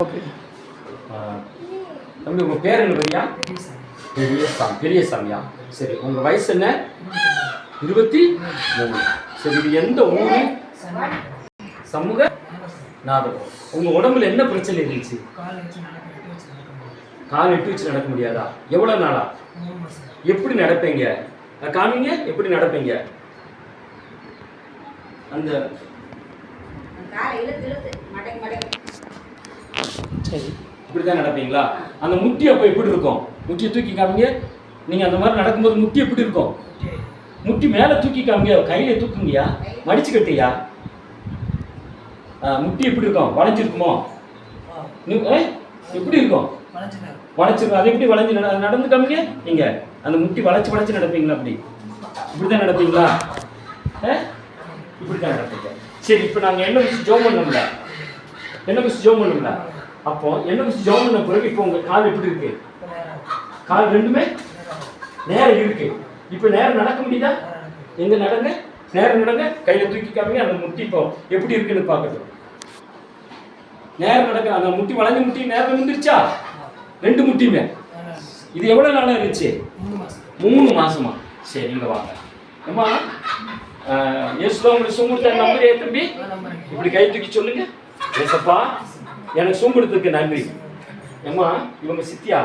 Okay. தம்பி உங்கள் பேர் என்ன பெரியா? பெரியசாமியா? சரி, உங்கள் வயசு என்ன? 23. சரி, இது எந்த ஊர்? சமூக நாடகம். உங்கள் உடம்புல என்ன பிரச்சனை இருந்துச்சு? கால் எட்டு வச்சு நடக்க முடியாதா? எவ்வளோ நாளா? எப்படி நடப்பீங்க? காமிங்க, எப்படி நடப்பீங்க? அந்த சரி, இப்படிதான் நடப்பீங்களா? அந்த முட்டி அப்போ எப்படி இருக்கும்? முட்டியை தூக்கி காமிங்க. நீங்கள் அந்த மாதிரி நடக்கும்போது முட்டி எப்படி இருக்கும்? முட்டி மேலே தூக்கி காமிங்க, கையில தூக்குங்கயா, மடிச்சு கட்டியா? முட்டி எப்படி இருக்கும்? வளைஞ்சிருக்குமோ? எப்படி இருக்கும்? வளைச்சிருக்கும். அது எப்படி வளைஞ்சு நடந்து காமிங்க. நீங்கள் அந்த முட்டி வளைச்சு நடப்பீங்களா? அப்படி இப்படிதான் நடப்பீங்களா? இப்படிதான் நடப்பீங்க. சரி, இப்போ நாங்கள் என்ன வச்சு ஜோம் பண்ணோம்ல, அப்போ என்ன வச்சு ஜோம் பண்ண பிறகு இப்போ உங்கள் கால் எப்படி இருக்கு? கால் ரெண்டுமே நேரம் இருக்கு. இப்போ நேரம் நடக்க முடியுதா? எங்க நடங்க, நேரம் நடங்க, கையில தூக்கி காமிங்க. அந்த முட்டி இப்போ எப்படி இருக்குன்னு பார்க்கட்டும். நேரம் நடக்க, அந்த முட்டி வளைஞ்ச முட்டி நேரம் வந்துருச்சா? 2 முட்டியுமே. இது எவ்வளவு நாளா இருந்துச்சு? 3 மாசமா. சரி, இங்க வாங்க. அம்மா, இயேசுவா உங்களுக்கு சும்முட்ட நம்பரே தம்பி, இப்படி கை தூக்கி சொல்லுங்க. ஏசப்பா, எனக்கு சும்புடுறதுக்கு நன்றி. அம்மா, இவங்க சித்தியா?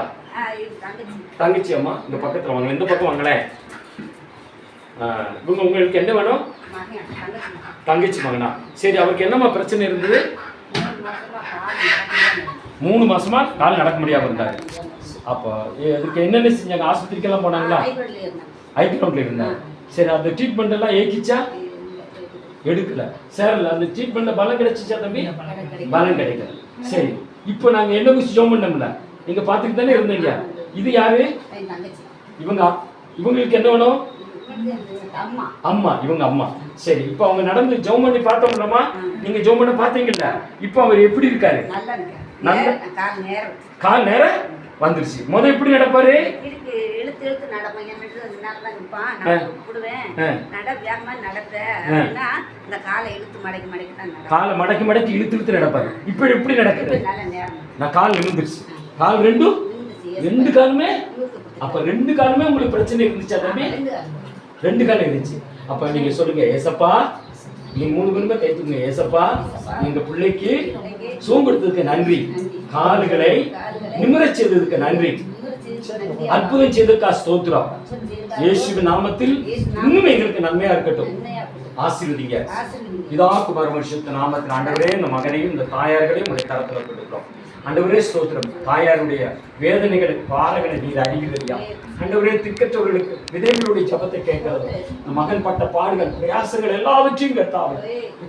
தங்கச்சி. அம்மா, இந்த பக்கத்துல வாங்க, இந்த பக்கம் வாங்களேன். இவங்க உங்களுக்கு என்ன வேணும்? தங்கச்சி மகனா? சரி, அவருக்கு என்னம்மா பிரச்சனை இருந்தது? 3 மாசமா கால் நடக்க முடியாம இருந்தாரு. அப்போ இதுக்கு என்னென்ன செஞ்சாங்க? ஆஸ்பத்திரிக்கெல்லாம் போனாங்களா? ஐக்ரௌண்ட்ல இருந்தாங்க. சரி, அந்த ட்ரீட்மெண்ட் எல்லாம் ஏக்கிச்சா? எடுக்கல. சேரல. அந்த ட்ரீட்மெண்ட்ல பலம் கிடைச்சிச்சா தம்பி? பலம் கிடைக்கல. சரி, இப்போ நாங்க என்ன குச்சி ஜோம் பண்ணோம்ல, நீங்க பாத்துக்கிட்டு தானே இருந்தீங்க. இது யாரு? இவங்களுக்கு என்ன வேணும்? அம்மா. இவங்க அம்மா. சரி, இப்போ அவங்க நடந்து ஜோம் பண்ணி பார்த்தோம்லமா, நீங்க ஜோம் பண்ண பாத்தீங்கல்ல, இப்போ அவர் எப்படி இருக்காரு? நல்ல கால் நேரம் வந்துருச்சு. முதல் எப்படி நடப்பாரு? காலை மடக்கி இழுத்து நடப்பாரு. இப்ப எப்படி நடக்குது? நான் கால் விழுந்துருச்சு. கால் ரெண்டு காலுமே. அப்ப 2 காலுமே உங்களுக்கு பிரச்சனை இருந்துச்சா தம்பி? 2 காலம் இருந்துச்சு. அப்ப நீங்க சொல்லுங்க, ஏசப்பா, நீங்க 3 பேருமே கை தூக்குங்க. ஏசப்பா, எங்க பிள்ளைக்கு சோம்பெடுத்ததுக்கு நன்றி, கால்களை நிமிரச் செய்ததுக்கு நன்றி, அற்புதம் செய்ததுக்கா ஸ்தோத்திரம். இயேசுவின் நாமத்தில் இன்னும் எங்களுக்கு நன்மையா இருக்கட்டும். ஆசீர்வதிங்க. பிதா குமார பரிசுத்த நாமத்தில் ஆண்டவரே, இந்த மகனையும் இந்த தாயார்களையும் உடைய கரத்துல கொடுக்கிறோம். ஆண்டவரே ஸ்தோத்திரம். தாயாருடைய வேதனைகளை, பாரங்களை நீர் அறிகிறீயா? ஆண்டவரே, திக்கற்றவர்களுக்கு விதைகளுடைய ஜபத்தை கேட்கிறது. மகன் பட்ட பாடுகள், பிரயாசங்கள் எல்லாவற்றையும் கர்த்தாவே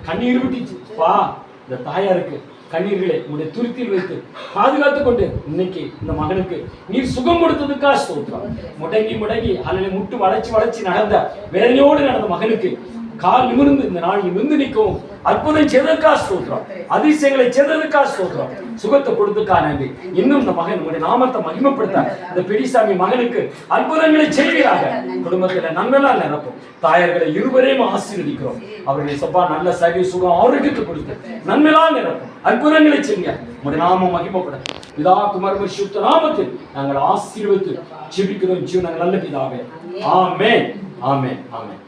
கண்ணீர் விட்டுச்சு. இந்த தாயாருக்கு கண்ணீர்களை உடைய துருத்தியில் வைத்து பாதுகாத்துக் கொண்டு இன்னைக்கு இந்த மகனுக்கு நீர் சுகம் கொடுத்ததுக்கா ஸ்தோத்திரம். முடங்கி அல்லது முட்டு வளைச்சு நடந்த வேதனையோடு நடந்த மகனுக்கு கால் நிமிர்ந்து இந்த நாள் நிமிர்ந்து நிற்கவும் அற்புதம் செய்ததுக்கா ஸ்தோத்திரம். அதிசயங்களை செய்ததுக்கா ஸ்தோத்திரம். சுகத்தை கொடுத்துக்கா நன்றி. இன்னும் இந்த மகன் உடைய நாமத்தை மகிமைப்படுத்த இந்த பெரியசாமி மகனுக்கு அற்புதங்களை செய்கிறாங்க. குடும்பத்துல நன்மைலாம் நிரப்பும். தாயார்களை இருவரையும் ஆசீர்வதிக்கிறோம். அவர்களை சப்பா நல்ல சரி சுகம் ஆரோக்கியத்தை கொடுத்து நன்மைலாம் நிரப்பும். அற்புதங்களை செய்யுங்க. உடைய நாமம் மகிமைப்பட பிதா குமார பரிசுத்த நாமத்தில் நாங்கள் ஆசீர்வதித்து ஜெபிக்கிறோம். ஜீவன நல்ல பிதாவே. ஆமென், ஆமென், ஆமென்.